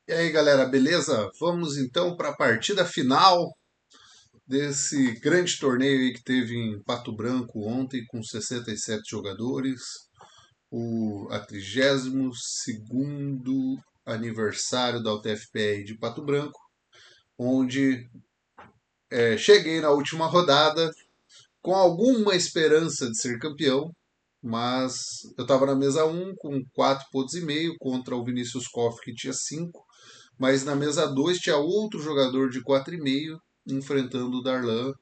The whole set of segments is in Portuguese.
E aí, galera, beleza? Vamos então para a partida final desse grande torneio aí que teve em Pato Branco ontem, com 67 jogadores, a 32º aniversário da UTFPR de Pato Branco, onde cheguei na última rodada com alguma esperança de ser campeão, mas eu estava na mesa um com 4,5 pontos contra o Vinícius Koff, que tinha 5. Mas na mesa 2 tinha outro jogador de 4,5 enfrentando o Darlan.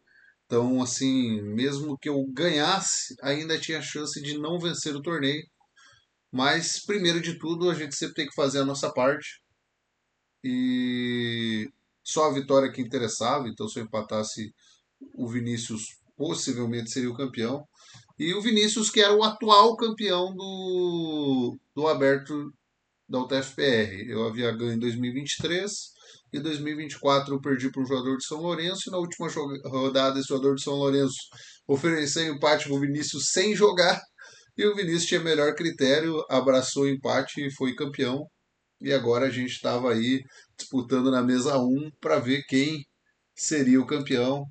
Então, assim, mesmo que eu ganhasse, ainda tinha chance de não vencer o torneio. Mas, primeiro de tudo, a gente sempre tem que fazer a nossa parte. E só a vitória que interessava. Então, se eu empatasse, o Vinícius possivelmente seria o campeão. E o Vinícius, que era o atual campeão do aberto da UTFPR. Eu havia ganho em 2023 e 2024 eu perdi para um jogador de São Lourenço. E na última rodada, esse jogador de São Lourenço ofereceu empate para o Vinícius sem jogar. E o Vinícius tinha melhor critério, abraçou o empate e foi campeão. E agora a gente estava aí disputando na mesa um para ver quem seria o campeão.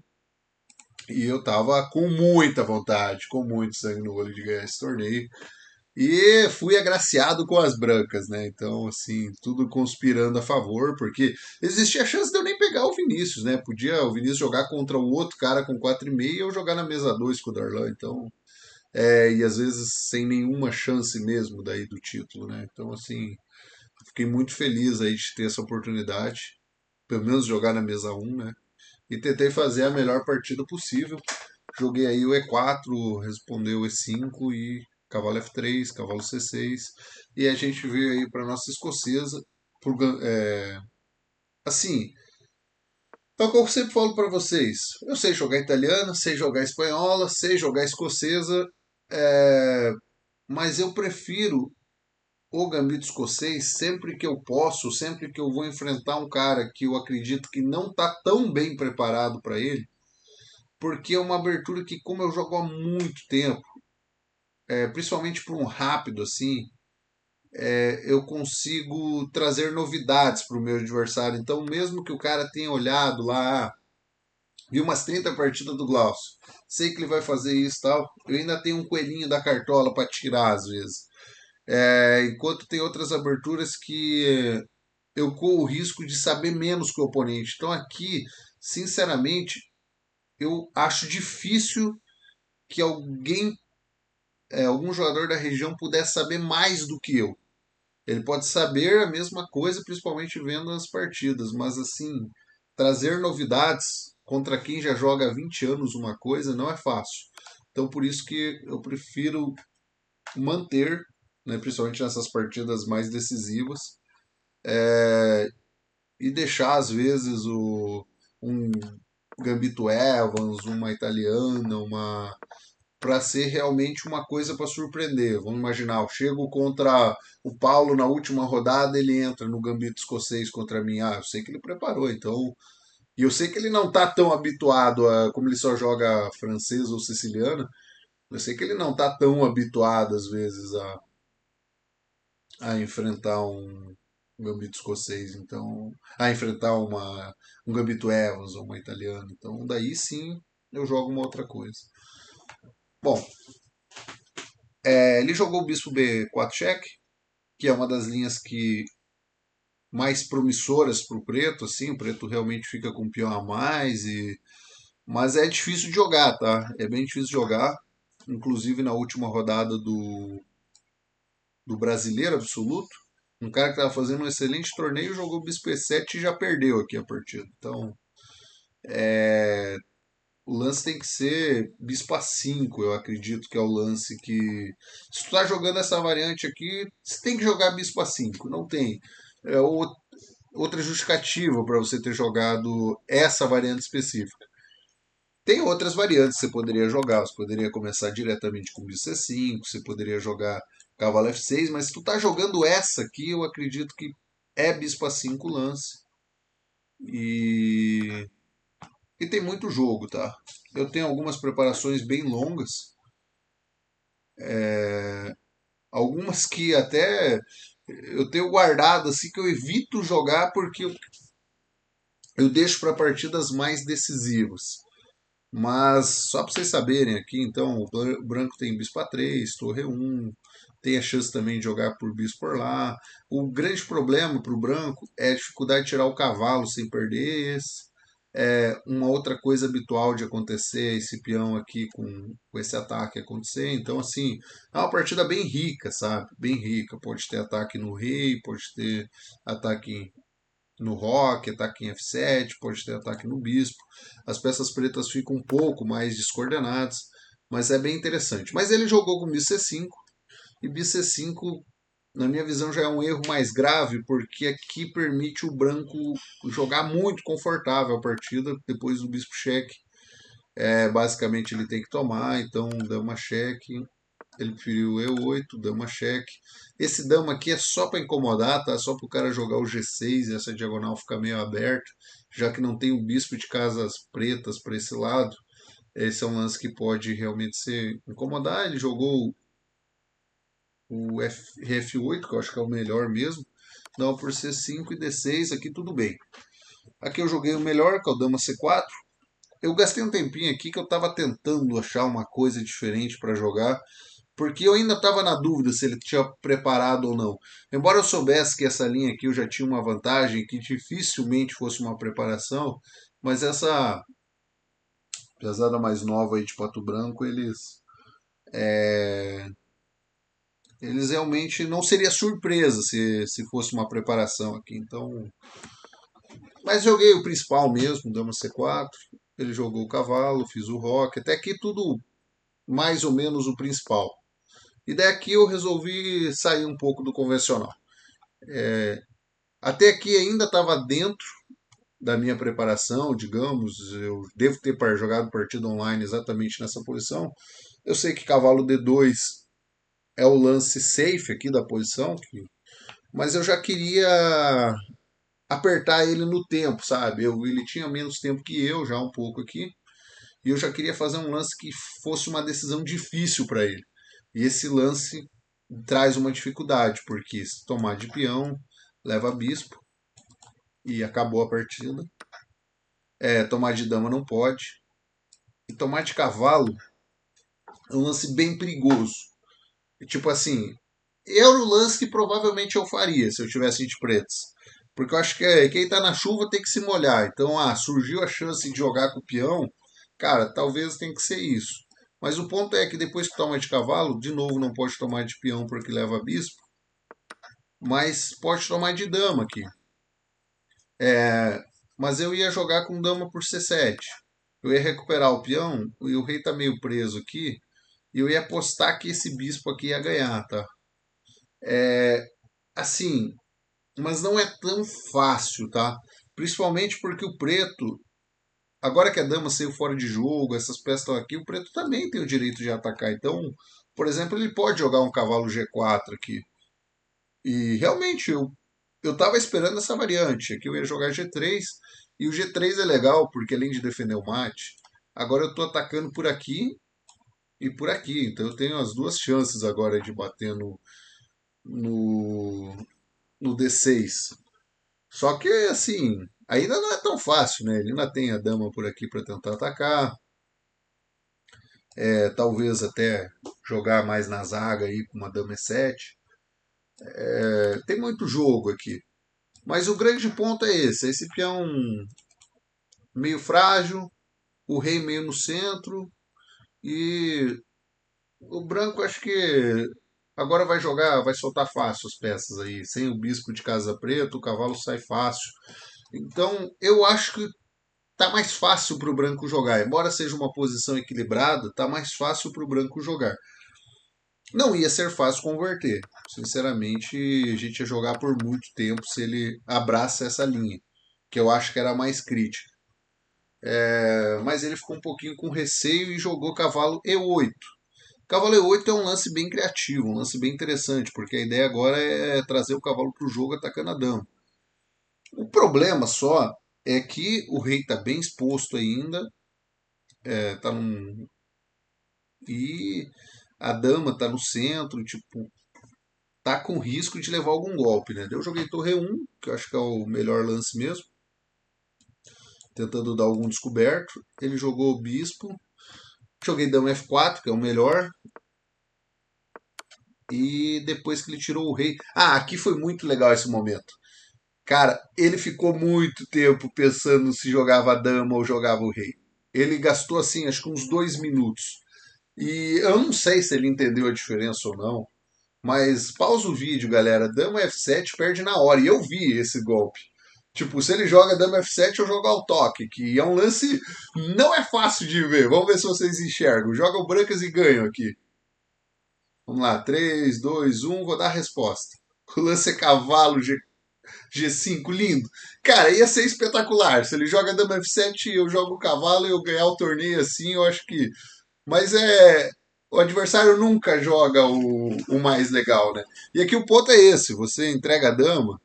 E eu estava com muita vontade, com muito sangue no olho de ganhar esse torneio. E fui agraciado com as brancas, né? Então, assim, tudo conspirando a favor, porque existia a chance de eu nem pegar o Vinícius, né? Podia o Vinícius jogar contra o outro cara com 4,5 e eu jogar na mesa 2 com o Darlan. Então, e às vezes sem nenhuma chance mesmo daí do título, né? Então, assim, fiquei muito feliz aí de ter essa oportunidade, pelo menos jogar na mesa um, né? E tentei fazer a melhor partida possível. Joguei aí o E4, respondeu o E5 e cavalo F3, cavalo C6. E a gente veio aí para nossa escocesa. Por, assim, é o que eu sempre falo para vocês. Eu sei jogar italiana, sei jogar espanhola, sei jogar escocesa, é, mas eu prefiro o gambito escocês sempre que eu posso, sempre que eu vou enfrentar um cara que eu acredito que não está tão bem preparado para ele, porque é uma abertura que, como eu jogo há muito tempo, principalmente para um rápido assim, eu consigo trazer novidades para o meu adversário. Então, mesmo que o cara tenha olhado lá, vi umas 30 partidas do Glaucio, sei que ele vai fazer isso e tal, eu ainda tenho um coelhinho da cartola para tirar às vezes. Enquanto tem outras aberturas que eu corro o risco de saber menos que o oponente. Então, aqui, sinceramente, eu acho difícil que algum jogador da região pudesse saber mais do que eu. Ele pode saber a mesma coisa, principalmente vendo as partidas, mas assim, trazer novidades contra quem já joga há 20 anos uma coisa não é fácil. Então por isso que eu prefiro manter, né, principalmente nessas partidas mais decisivas, e deixar às vezes um Gambito Evans, uma italiana, uma para ser realmente uma coisa para surpreender. Vamos imaginar, eu chego contra o Paulo na última rodada, ele entra no gambito escocês contra mim. Ah, eu sei que ele preparou, então. E eu sei que ele não tá tão habituado a. Como ele só joga francês ou siciliano, eu sei que ele não tá tão habituado, às vezes, a enfrentar um gambito escocês, então. A enfrentar um gambito Evans ou uma italiana. Então, daí sim eu jogo uma outra coisa. Bom, ele jogou o bispo B4 cheque, que é uma das linhas que mais promissoras para o preto, assim, o preto realmente fica com um peão a mais, mas é difícil de jogar, tá? É bem difícil de jogar, inclusive na última rodada do Brasileiro Absoluto, um cara que estava fazendo um excelente torneio jogou bispo E7 e já perdeu aqui a partida. Então, o lance tem que ser bispo A5, eu acredito que é o lance que. Se tu tá jogando essa variante aqui, você tem que jogar bispo A5, não tem. É, outra justificativa para você ter jogado essa variante específica. Tem outras variantes que você poderia jogar. Você poderia começar diretamente com bispo C5, você poderia jogar cavalo F6, mas se tu tá jogando essa aqui, eu acredito que é bispo A5 lance. E, e tem muito jogo, tá? Eu tenho algumas preparações bem longas, algumas que até eu tenho guardado assim que eu evito jogar porque eu deixo para partidas mais decisivas. Mas só para vocês saberem aqui, então, o branco tem bispo A3, torre 1, tem a chance também de jogar por bispo por lá. O grande problema para o branco é a dificuldade de tirar o cavalo sem perder esse. É uma outra coisa habitual de acontecer esse peão aqui com esse ataque acontecer. Então, assim, é uma partida bem rica, sabe? Bem rica. Pode ter ataque no rei, pode ter ataque no roque, ataque em F7, pode ter ataque no bispo. As peças pretas ficam um pouco mais descoordenadas, mas é bem interessante. Mas ele jogou com bispo C5, e bispo C5, na minha visão, já é um erro mais grave, porque aqui permite o branco jogar muito confortável a partida depois do bispo cheque. Basicamente ele tem que tomar, então dama cheque, ele preferiu E8, dama cheque. Esse dama aqui é só para incomodar, tá? Só para o cara jogar o G6 e essa diagonal ficar meio aberta, já que não tem o bispo de casas pretas para esse lado. Esse é um lance que pode realmente ser incomodar. Ele jogou o F8, que eu acho que é o melhor mesmo. Dama por C5 e D6, aqui tudo bem. Aqui eu joguei o melhor, que é o dama C4. Eu gastei um tempinho aqui que eu estava tentando achar uma coisa diferente para jogar, porque eu ainda estava na dúvida se ele tinha preparado ou não. Embora eu soubesse que essa linha aqui eu já tinha uma vantagem, que dificilmente fosse uma preparação, mas essa pesada mais nova aí de Pato Branco, eles realmente não seria surpresa se fosse uma preparação aqui. Então, mas joguei o principal mesmo, dama C4, ele jogou o cavalo, fiz o roque, até aqui tudo mais ou menos o principal. E daqui eu resolvi sair um pouco do convencional. Até aqui ainda estava dentro da minha preparação, digamos, eu devo ter jogado partida online exatamente nessa posição. Eu sei que cavalo D2 é o lance safe aqui da posição, mas eu já queria apertar ele no tempo, sabe? Ele tinha menos tempo que eu, já um pouco aqui, e eu já queria fazer um lance que fosse uma decisão difícil para ele. E esse lance traz uma dificuldade, porque se tomar de peão, leva bispo e acabou a partida. Tomar de dama não pode. E tomar de cavalo é um lance bem perigoso. Tipo assim, era o lance que provavelmente eu faria se eu tivesse de pretos. Porque eu acho que quem tá na chuva tem que se molhar. Então, surgiu a chance de jogar com o peão, cara, talvez tenha que ser isso. Mas o ponto é que depois que toma de cavalo, de novo não pode tomar de peão porque leva bispo, mas pode tomar de dama aqui. Mas eu ia jogar com dama por C7. Eu ia recuperar o peão e o rei tá meio preso aqui. E eu ia apostar que esse bispo aqui ia ganhar, tá? Assim, mas não é tão fácil, tá? Principalmente porque o preto, agora que a dama saiu fora de jogo, essas peças estão aqui, o preto também tem o direito de atacar. Então, por exemplo, ele pode jogar um cavalo G4 aqui. E realmente eu estava esperando essa variante. Aqui eu ia jogar G3. E o G3 é legal porque além de defender o mate, agora eu estou atacando por aqui e por aqui. Então eu tenho as duas chances agora de bater no, no D6. Só que, assim, ainda não é tão fácil, né? Ele ainda tem a dama por aqui para tentar atacar. Talvez até jogar mais na zaga aí com uma dama E7. Tem muito jogo aqui. Mas o grande ponto é esse. Esse peão meio frágil, o rei meio no centro. E o branco acho que agora vai jogar, vai soltar fácil as peças aí. Sem o bispo de casa preta, o cavalo sai fácil. Então eu acho que tá mais fácil para o branco jogar. Embora seja uma posição equilibrada, tá mais fácil para o branco jogar. Não ia ser fácil converter. Sinceramente, a gente ia jogar por muito tempo se ele abraça essa linha, que eu acho que era a mais crítica. Mas ele ficou um pouquinho com receio e jogou cavalo E8. Cavalo E8 é um lance bem criativo, um lance bem interessante, porque a ideia agora é trazer o cavalo para o jogo atacando a dama. O problema só é que o rei está bem exposto ainda, tá num, e a dama tá no centro, tipo, tá com risco de levar algum golpe, né? Eu joguei torre 1, que eu acho que é o melhor lance mesmo, tentando dar algum descoberto. Ele jogou o bispo, joguei dama F4, que é o melhor, e depois que ele tirou o rei. Ah, aqui foi muito legal esse momento. Cara, ele ficou muito tempo pensando se jogava a dama ou jogava o rei. Ele gastou assim, acho que uns 2 minutos. E eu não sei se ele entendeu a diferença ou não, mas pausa o vídeo, galera. Dama F7 perde na hora. E eu vi esse golpe. Tipo, se ele joga Dama F7, eu jogo ao toque, que é um lance não é fácil de ver. Vamos ver se vocês enxergam. Jogam brancas e ganham aqui. Vamos lá, 3, 2, 1, vou dar a resposta. O lance é cavalo G5, lindo. Cara, ia ser espetacular. Se ele joga Dama F7, eu jogo o cavalo e eu ganhar o torneio assim, eu acho que. Mas é. O adversário nunca joga o mais legal, né? E aqui o ponto é esse: você entrega a dama,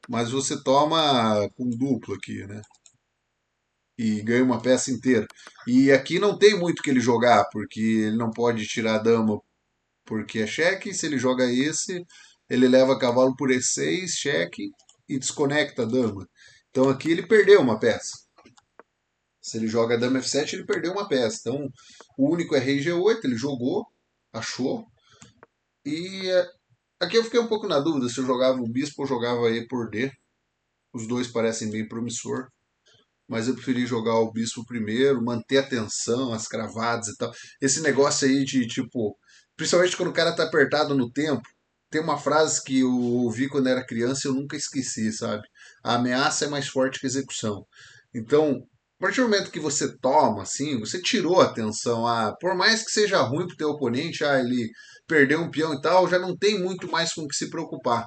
mas você toma com duplo aqui, né? E ganha uma peça inteira. E aqui não tem muito que ele jogar, porque ele não pode tirar a dama porque é cheque. Se ele joga esse, ele leva cavalo por E6, cheque e desconecta a dama. Então aqui ele perdeu uma peça. Se ele joga dama F7, ele perdeu uma peça. Então o único é rei G8, ele jogou, achou. E aqui eu fiquei um pouco na dúvida se eu jogava o bispo ou jogava E por D. Os dois parecem bem promissor, mas eu preferi jogar o bispo primeiro, manter a tensão, as cravadas e tal. Esse negócio aí de tipo, principalmente quando o cara tá apertado no tempo, tem uma frase que eu ouvi quando era criança e eu nunca esqueci, sabe? A ameaça é mais forte que a execução. Então, a partir do momento que você toma, assim, você tirou a atenção. Ah, por mais que seja ruim pro teu oponente, ele perdeu um peão e tal, já não tem muito mais com o que se preocupar.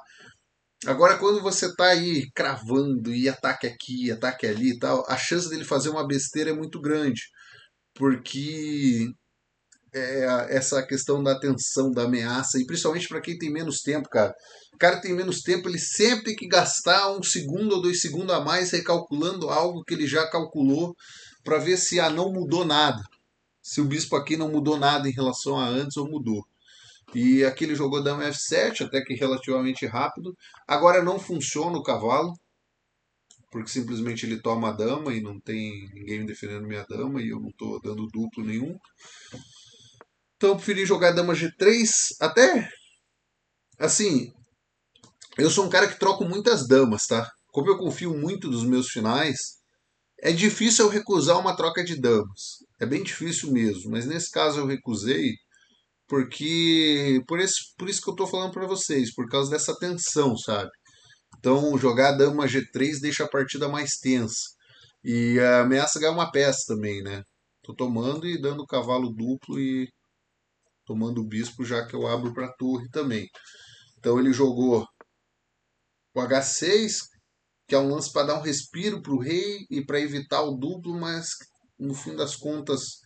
Agora, quando você está aí cravando e ataque aqui, ataque ali e tal, a chance dele fazer uma besteira é muito grande, porque essa questão da tensão, da ameaça, e principalmente para quem tem menos tempo, cara. O cara tem menos tempo, ele sempre tem que gastar 1 segundo ou 2 segundos a mais recalculando algo que ele já calculou para ver se não mudou nada. Se o bispo aqui não mudou nada em relação a antes ou mudou. E aqui ele jogou dama F7, até que relativamente rápido. Agora não funciona o cavalo, porque simplesmente ele toma a dama e não tem ninguém me defendendo minha dama e eu não estou dando duplo nenhum. Então eu preferi jogar dama G3, até assim, eu sou um cara que troco muitas damas, tá? Como eu confio muito nos meus finais, é difícil eu recusar uma troca de damas. É bem difícil mesmo, mas nesse caso eu recusei porque por isso que eu tô falando para vocês, por causa dessa tensão, sabe? Então, jogar a dama G3 deixa a partida mais tensa. E ameaça ganhar uma peça também, né? Tô tomando e dando cavalo duplo e tomando o bispo, já que eu abro para torre também. Então ele jogou o H6, que é um lance para dar um respiro para o rei e para evitar o duplo, mas no fim das contas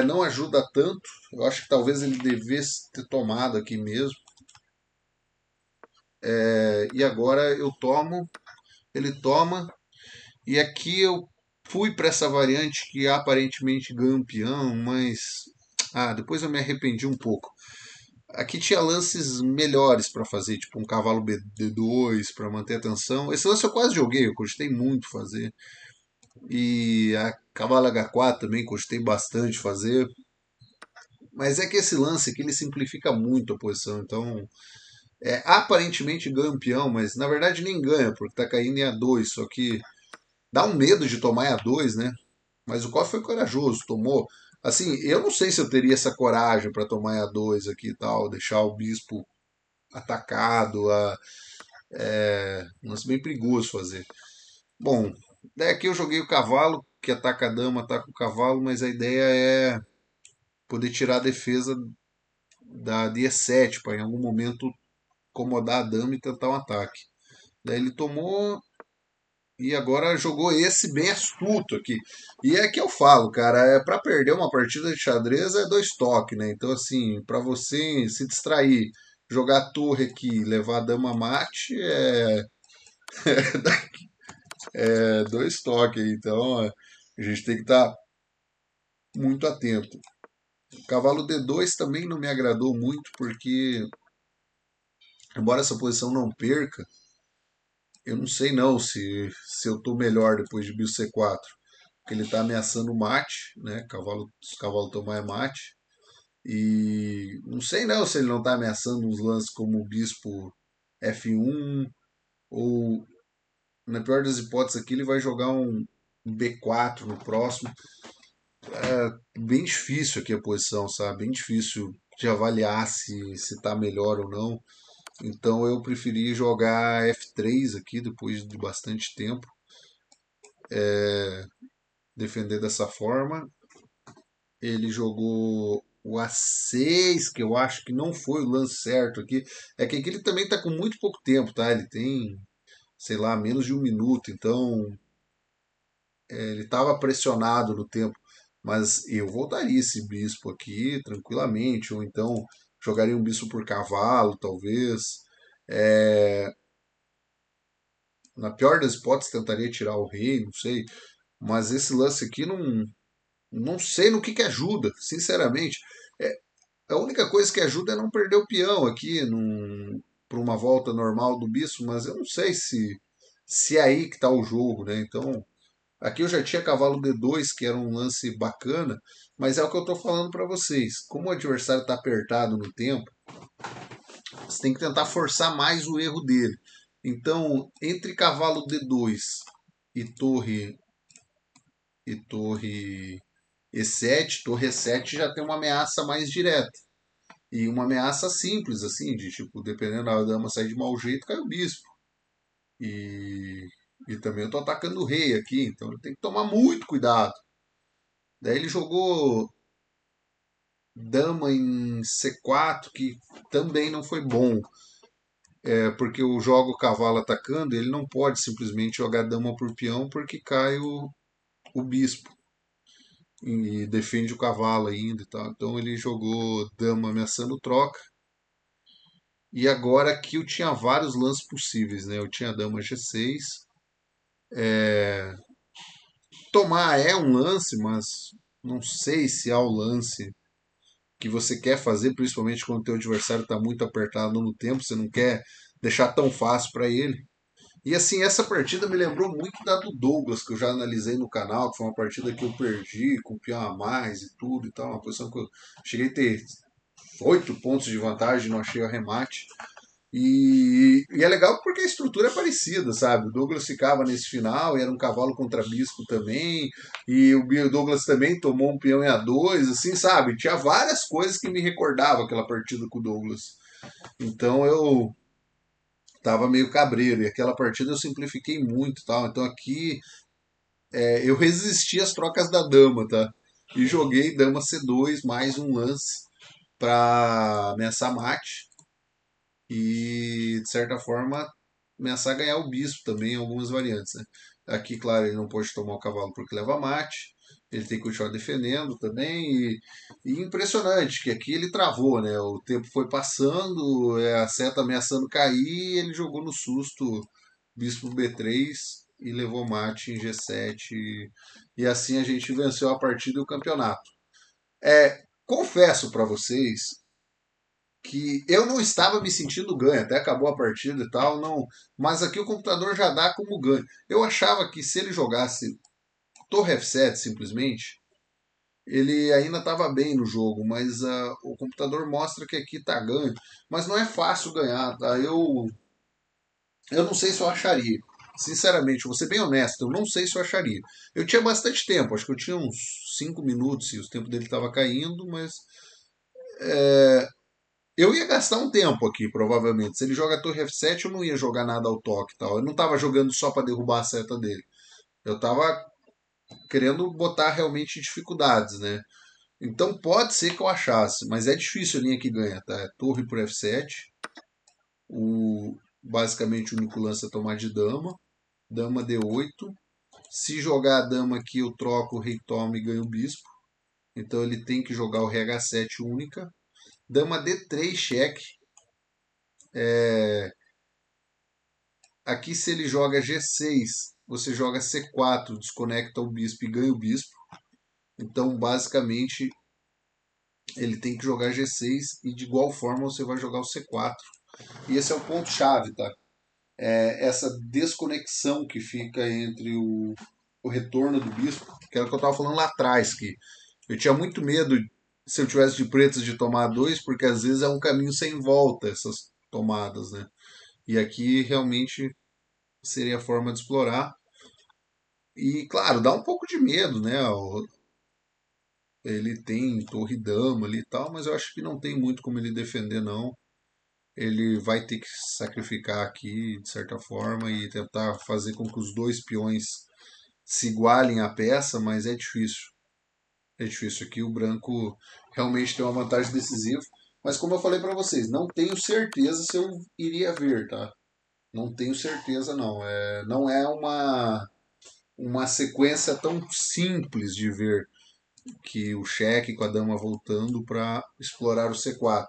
não ajuda tanto. Eu acho que talvez ele devesse ter tomado aqui mesmo. E agora eu tomo, ele toma, e aqui eu fui para essa variante que aparentemente ganha um peão, mas depois eu me arrependi um pouco. Aqui tinha lances melhores para fazer, tipo um cavalo D2 para manter a tensão. Esse lance eu quase joguei, eu gostei muito fazer. E a cavalo H4 também gostei bastante fazer. Mas é que esse lance aqui ele simplifica muito a posição, então aparentemente ganha um peão, mas na verdade nem ganha, porque tá caindo em A2, só que dá um medo de tomar em A2, né? Mas o Koff foi corajoso, tomou. Assim, eu não sei se eu teria essa coragem para tomar em A2 aqui e tal, deixar o bispo atacado. Um lance bem perigoso fazer. Bom, daí aqui eu joguei o cavalo, que ataca a dama, ataca o cavalo, mas a ideia é poder tirar a defesa de E7, para em algum momento incomodar a dama e tentar um ataque. Daí ele tomou e agora jogou esse bem astuto aqui. E é que eu falo, cara, para perder uma partida de xadrez é dois toques, né? Então, assim, para você se distrair, jogar torre aqui, levar a dama mate, é dois toques. Então, a gente tem que estar muito atento. O cavalo D2 também não me agradou muito, porque embora essa posição não perca, eu não sei não se eu tô melhor depois de bispo C4, porque ele tá ameaçando o mate, né? Se o cavalo tomar é mate. E não sei não se ele não tá ameaçando uns lances como o bispo F1 ou, na pior das hipóteses aqui, ele vai jogar um B4 no próximo. Bem difícil aqui a posição, sabe? Bem difícil de avaliar se tá melhor ou não. Então eu preferi jogar F3 aqui depois de bastante tempo, defender dessa forma. Ele jogou o A6, que eu acho que não foi o lance certo aqui. É que aqui ele também tá com muito pouco tempo, tá? Ele tem, sei lá, menos de um minuto, então ele estava pressionado no tempo. Mas eu voltaria esse bispo aqui tranquilamente, ou então jogaria um bispo por cavalo, talvez. É, na pior das hipóteses, tentaria tirar o rei, não sei. Mas esse lance aqui não sei no que ajuda, sinceramente. É, a única coisa que ajuda é não perder o peão aqui para uma volta normal do bispo, mas eu não sei se é aí que está o jogo, né? Então, aqui eu já tinha cavalo D2, que era um lance bacana, mas é o que eu estou falando para vocês. Como o adversário está apertado no tempo, você tem que tentar forçar mais o erro dele. Então, entre cavalo D2 e torre E7, torre E7 já tem uma ameaça mais direta. E uma ameaça simples, assim, de tipo, dependendo da dama sair de mau jeito, cai o bispo. E, e também eu tô atacando o rei aqui, então ele tem que tomar muito cuidado. Daí ele jogou dama em C4, que também não foi bom. Porque eu jogo o cavalo atacando, ele não pode simplesmente jogar dama por peão porque cai o bispo e defende o cavalo ainda e tal. Então ele jogou dama ameaçando troca. E agora aqui eu tinha vários lances possíveis, né? Eu tinha dama G6. Tomar é um lance, mas não sei se há o lance que você quer fazer, principalmente quando o teu adversário está muito apertado no tempo, você não quer deixar tão fácil para ele. E assim, essa partida me lembrou muito da do Douglas, que eu já analisei no canal, que foi uma partida que eu perdi com peão a mais e tudo e tal, uma posição que eu cheguei a ter 8 pontos de vantagem, não achei o arremate. E é legal porque a estrutura é parecida, sabe? O Douglas ficava nesse final e era um cavalo contra bispo também. E o Douglas também tomou um peão em A2, assim, sabe? Tinha várias coisas que me recordavam aquela partida com o Douglas. Então eu tava meio cabreiro. E aquela partida eu simplifiquei muito, tal. Então aqui eu resisti às trocas da dama, tá? E joguei dama C2 mais um lance para ameaçar mate e, de certa forma, ameaçar ganhar o bispo também em algumas variantes. Né? Aqui, claro, ele não pode tomar o cavalo porque leva mate, ele tem que continuar defendendo também. E impressionante que aqui ele travou, né? O tempo foi passando, a seta ameaçando cair, ele jogou no susto bispo B3 e levou mate em G7. E assim a gente venceu a partida e o campeonato. Confesso para vocês que eu não estava me sentindo ganho, até acabou a partida e tal, não, mas aqui o computador já dá como ganho. Eu achava que se ele jogasse Torre F7 simplesmente, ele ainda estava bem no jogo, mas o computador mostra que aqui está ganho, mas não é fácil ganhar, tá? Eu não sei se eu acharia. Sinceramente, vou ser bem honesto, eu não sei se eu acharia. Eu tinha bastante tempo, acho que eu tinha uns 5 minutos e o tempo dele estava caindo, mas eu ia gastar um tempo aqui, provavelmente. Se ele joga Torre F7, eu não ia jogar nada ao toque e tal. Eu não estava jogando só para derrubar a seta dele. Eu estava querendo botar realmente dificuldades, né? Então pode ser que eu achasse, mas é difícil a linha que ganha, tá? É torre por F7. Basicamente o único lance é tomar de dama. Dama D8. Se jogar a dama aqui, eu troco o rei toma e ganho o bispo. Então ele tem que jogar o rei H7 única. Dama D3, cheque. Aqui, se ele joga G6, você joga C4, desconecta o bispo e ganha o bispo. Então, basicamente, ele tem que jogar G6 e de igual forma você vai jogar o C4. E esse é o ponto-chave, tá? É essa desconexão que fica entre o retorno do bispo, que era o que eu estava falando lá atrás, que eu tinha muito medo, se eu tivesse de pretas, de tomar dois, porque às vezes é um caminho sem volta essas tomadas, né? E aqui realmente seria a forma de explorar. E claro, dá um pouco de medo, né? Ele tem torre dama ali e tal, mas eu acho que não tem muito como ele defender, não. Ele vai ter que sacrificar aqui, de certa forma, e tentar fazer com que os dois peões se igualem à peça, mas é difícil. É difícil aqui. O branco realmente tem uma vantagem decisiva. Mas como eu falei para vocês, não tenho certeza se eu iria ver, tá? Não tenho certeza, não. Não é uma sequência tão simples de ver que o cheque com a dama voltando para explorar o C4.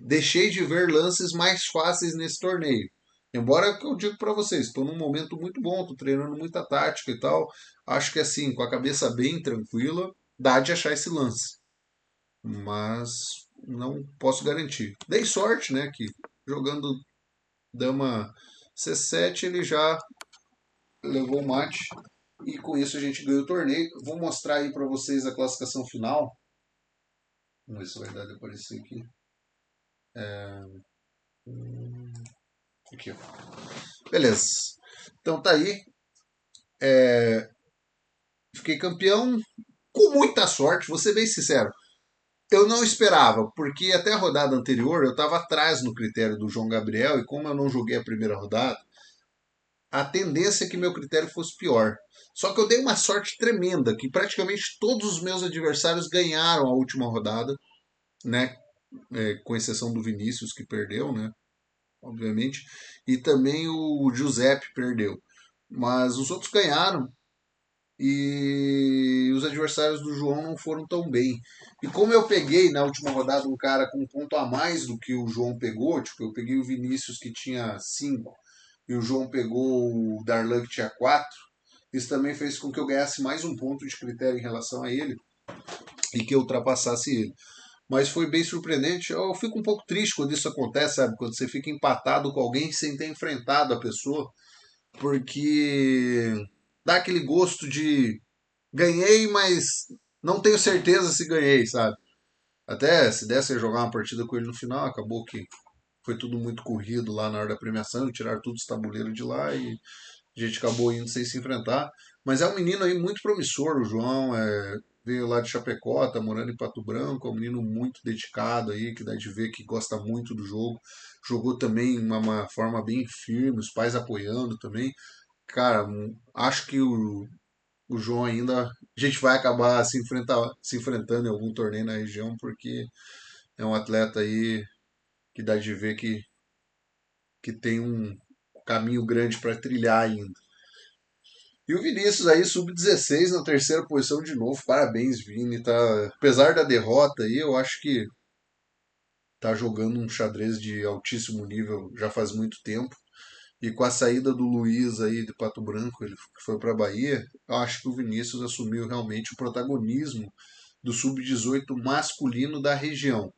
Deixei de ver lances mais fáceis nesse torneio. Embora eu digo para vocês, estou num momento muito bom, estou treinando muita tática e tal. Acho que assim, com a cabeça bem tranquila, dá de achar esse lance. Mas não posso garantir. Dei sorte, né? Que jogando dama C7 ele já levou o mate. E com isso a gente ganhou o torneio. Vou mostrar aí para vocês a classificação final. Vamos ver se vai dar de aparecer aqui. Aqui, ó. Beleza. Então tá aí. Fiquei campeão com muita sorte, vou ser bem sincero. Eu não esperava, porque até a rodada anterior eu estava atrás no critério do João Gabriel e como eu não joguei a primeira rodada, a tendência é que meu critério fosse pior. Só que eu dei uma sorte tremenda, que praticamente todos os meus adversários ganharam a última rodada, né? Com exceção do Vinícius, que perdeu, né? Obviamente. E também o Giuseppe perdeu. Mas os outros ganharam e os adversários do João não foram tão bem. E como eu peguei na última rodada um cara com um ponto a mais do que o João pegou, tipo, eu peguei o Vinícius que tinha 5 e o João pegou o Darlan que tinha 4, isso também fez com que eu ganhasse mais um ponto de critério em relação a ele e que eu ultrapassasse ele. Mas foi bem surpreendente. Eu fico um pouco triste quando isso acontece, sabe? Quando você fica empatado com alguém sem ter enfrentado a pessoa, porque dá aquele gosto de ganhei, mas não tenho certeza se ganhei, sabe? Até se desse a jogar uma partida com ele no final, acabou que foi tudo muito corrido lá na hora da premiação, tiraram todos os tabuleiros de lá e a gente acabou indo sem se enfrentar. Mas é um menino aí muito promissor, o João. Veio lá de Chapecó, tá morando em Pato Branco, é um menino muito dedicado aí, que dá de ver que gosta muito do jogo. Jogou também de uma forma bem firme, os pais apoiando também. Cara, acho que o João ainda. A gente vai acabar se enfrentando em algum torneio na região, porque é um atleta aí que dá de ver que tem um caminho grande para trilhar ainda. E o Vinícius aí, sub-16 na terceira posição de novo. Parabéns, Vini. Tá, apesar da derrota aí, eu acho que tá jogando um xadrez de altíssimo nível já faz muito tempo. E com a saída do Luiz aí de Pato Branco, ele foi para Bahia, eu acho que o Vinícius assumiu realmente o protagonismo do sub-18 masculino da região.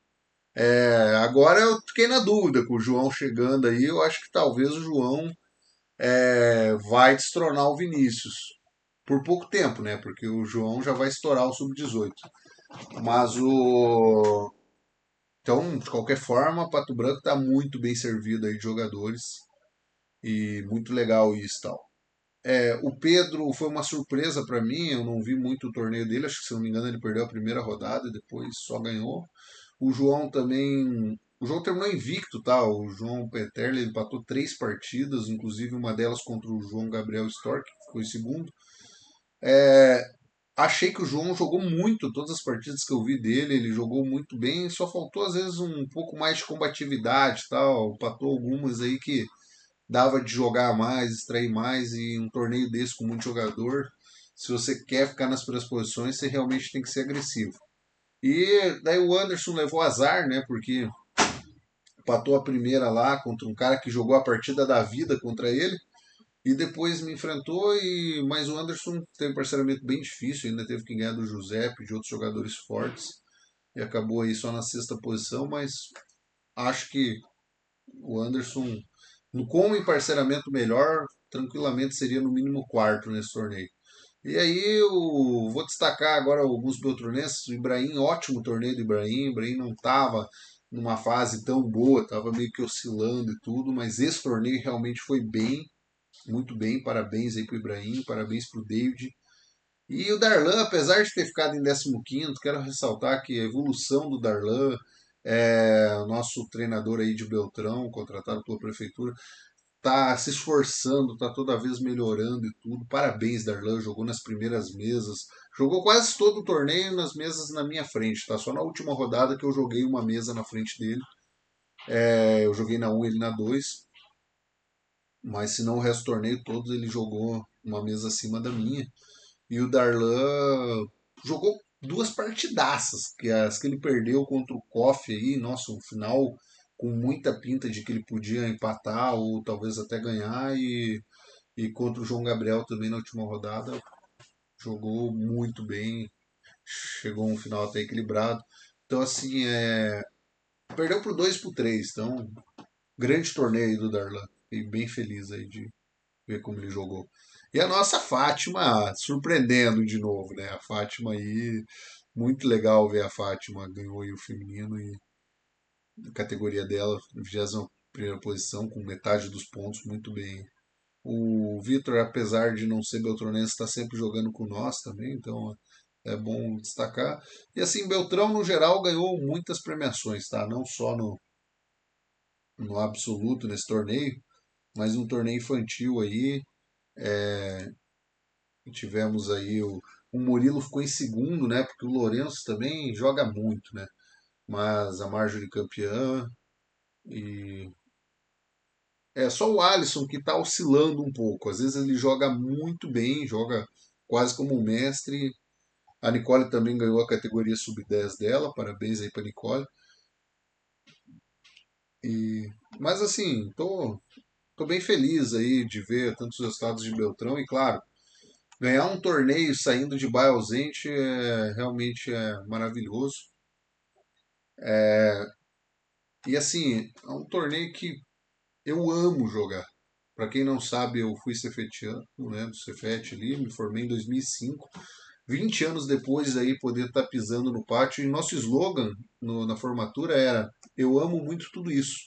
Agora eu fiquei na dúvida com o João chegando aí, eu acho que talvez o João vai destronar o Vinícius. Por pouco tempo, né? Porque o João já vai estourar o sub-18. Mas o. Então, de qualquer forma, Pato Branco está muito bem servido aí de jogadores. E muito legal isso e tal. O Pedro foi uma surpresa para mim, eu não vi muito o torneio dele, acho que se não me engano ele perdeu a primeira rodada e depois só ganhou. O João também. O João terminou invicto, tá? O João Peterle empatou 3 partidas, inclusive uma delas contra o João Gabriel Stork, que ficou em segundo. Achei que o João jogou muito todas as partidas que eu vi dele, ele jogou muito bem, só faltou às vezes um pouco mais de combatividade, tal, empatou algumas aí que dava de jogar mais, extrair mais, e um torneio desse com muito jogador, se você quer ficar nas primeiras posições, você realmente tem que ser agressivo. E daí o Anderson levou azar, né? Porque empatou a primeira lá contra um cara que jogou a partida da vida contra ele. E depois me enfrentou, mas o Anderson teve um parcelamento bem difícil, ainda teve que ganhar do Giuseppe, de outros jogadores fortes. E acabou aí só na sexta posição, mas acho que o Anderson, no como em parceramento melhor, tranquilamente seria no mínimo quarto nesse torneio. E aí eu vou destacar agora alguns beltronenses. O Ibrahim, ótimo torneio do Ibrahim. O Ibrahim não estava numa fase tão boa, estava meio que oscilando e tudo, mas esse torneio realmente foi bem, muito bem. Parabéns aí pro Ibrahim, parabéns pro David. E o Darlan, apesar de ter ficado em 15º, quero ressaltar que a evolução do Darlan, o nosso treinador aí de Beltrão, contratado pela prefeitura, tá se esforçando, tá toda vez melhorando e tudo. Parabéns, Darlan, jogou nas primeiras mesas, jogou quase todo o torneio nas mesas na minha frente, tá? Só na última rodada que eu joguei uma mesa na frente dele. Eu joguei na 1, ele na 2, mas se não o resto do torneio todos ele jogou uma mesa acima da minha. E o Darlan jogou duas partidaças, que as que ele perdeu contra o Koff aí, nossa, um final com muita pinta de que ele podia empatar ou talvez até ganhar, e contra o João Gabriel também na última rodada jogou muito bem, chegou a um final até equilibrado. Então assim, perdeu por 2-3, então grande torneio aí do Darlan. Fiquei bem feliz aí de ver como ele jogou. E a nossa Fátima surpreendendo de novo, né? A Fátima aí, muito legal ver a Fátima, ganhou aí o feminino e a categoria dela, 21ª posição, com metade dos pontos, muito bem. O Vitor, apesar de não ser beltronense, está sempre jogando com nós também, então é bom destacar. E assim, Beltrão, no geral, ganhou muitas premiações, tá? Não só no absoluto nesse torneio, mas no torneio infantil aí, tivemos aí o Murilo ficou em segundo, né? Porque o Lourenço também joga muito, né? Mas a Marjorie campeã e é só o Alisson que está oscilando um pouco. Às vezes ele joga muito bem, joga quase como um mestre. A Nicole também ganhou a categoria sub-10 dela, parabéns aí para Nicole. E mas assim, tô bem feliz aí de ver tantos resultados de Beltrão e claro, ganhar um torneio saindo de baia ausente realmente é maravilhoso. E assim, é um torneio que eu amo jogar. Para quem não sabe, eu fui cefetiano, né, do Cefet ali, me formei em 2005. 20 anos depois aí poder estar pisando no pátio. E nosso slogan na formatura era: eu amo muito tudo isso,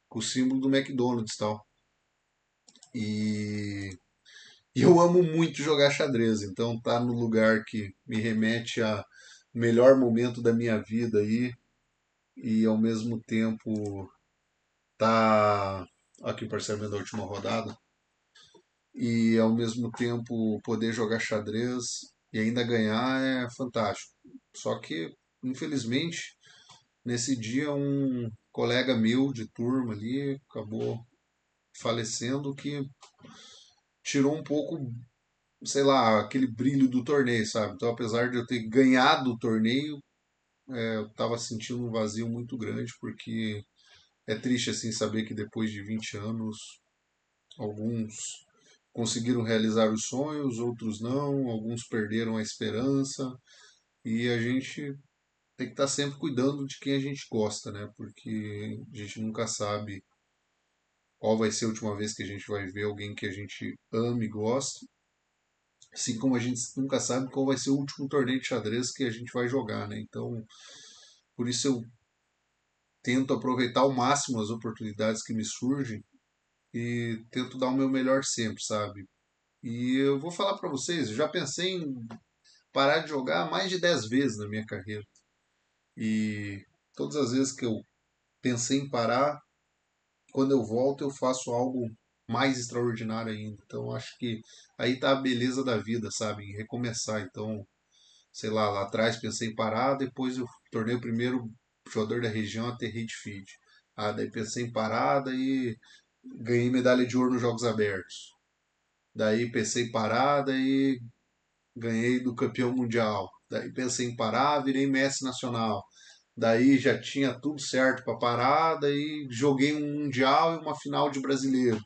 com o símbolo do McDonald's e tal. E, e eu amo muito jogar xadrez, então tá no lugar que me remete a melhor momento da minha vida aí e ao mesmo tempo tá aqui o parcelamento da última rodada e ao mesmo tempo poder jogar xadrez e ainda ganhar é fantástico. Só que, infelizmente, nesse dia um colega meu de turma ali acabou falecendo que tirou um pouco, sei lá, aquele brilho do torneio, sabe? Então, apesar de eu ter ganhado o torneio, eu estava sentindo um vazio muito grande porque é triste assim saber que depois de 20 anos alguns conseguiram realizar os sonhos, outros não, alguns perderam a esperança e a gente tem que estar sempre cuidando de quem a gente gosta, né? Porque a gente nunca sabe qual vai ser a última vez que a gente vai ver alguém que a gente ama e gosta, assim como a gente nunca sabe qual vai ser o último torneio de xadrez que a gente vai jogar, né? Então, por isso eu tento aproveitar ao máximo as oportunidades que me surgem e tento dar o meu melhor sempre, sabe? E eu vou falar para vocês, eu já pensei em parar de jogar mais de 10 vezes na minha carreira. E todas as vezes que eu pensei em parar, quando eu volto eu faço algo mais extraordinário ainda. Então acho que aí tá a beleza da vida, sabe? Em recomeçar. Então, sei lá atrás pensei em parar, depois eu tornei o primeiro jogador da região a ter hit feed. Ah, daí pensei em parar, daí ganhei medalha de ouro nos Jogos Abertos. Daí pensei em parar, daí ganhei do campeão mundial. Daí pensei em parar, virei mestre nacional. Daí já tinha tudo certo para parar, daí joguei um mundial e uma final de brasileiro,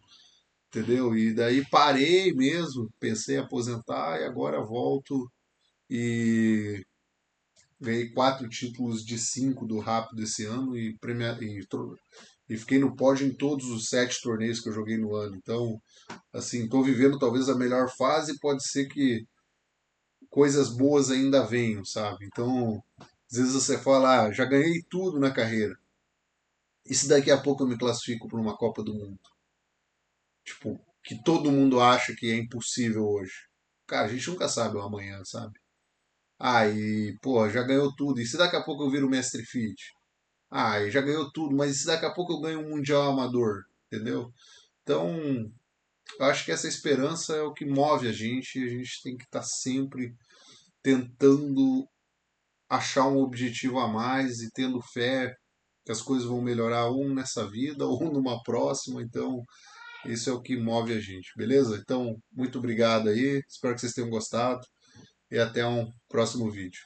entendeu? E daí parei mesmo, pensei em aposentar e agora volto e ganhei 4 títulos de 5 do rápido esse ano e fiquei no pódio em todos os 7 torneios que eu joguei no ano. Então, assim, estou vivendo talvez a melhor fase, pode ser que coisas boas ainda venham, sabe? Então, às vezes você fala, já ganhei tudo na carreira. E se daqui a pouco eu me classifico para uma Copa do Mundo? Tipo, que todo mundo acha que é impossível hoje. Cara, a gente nunca sabe o amanhã, sabe? Ah, e, pô, já ganhou tudo. E se daqui a pouco eu viro mestre fit? Ah, e já ganhou tudo, mas e se daqui a pouco eu ganho um Mundial Amador? Entendeu? Então, eu acho que essa esperança é o que move a gente e a gente tem que estar sempre tentando achar um objetivo a mais e tendo fé que as coisas vão melhorar um nessa vida ou numa próxima. Então, isso é o que move a gente, beleza? Então, muito obrigado aí, espero que vocês tenham gostado e até um próximo vídeo.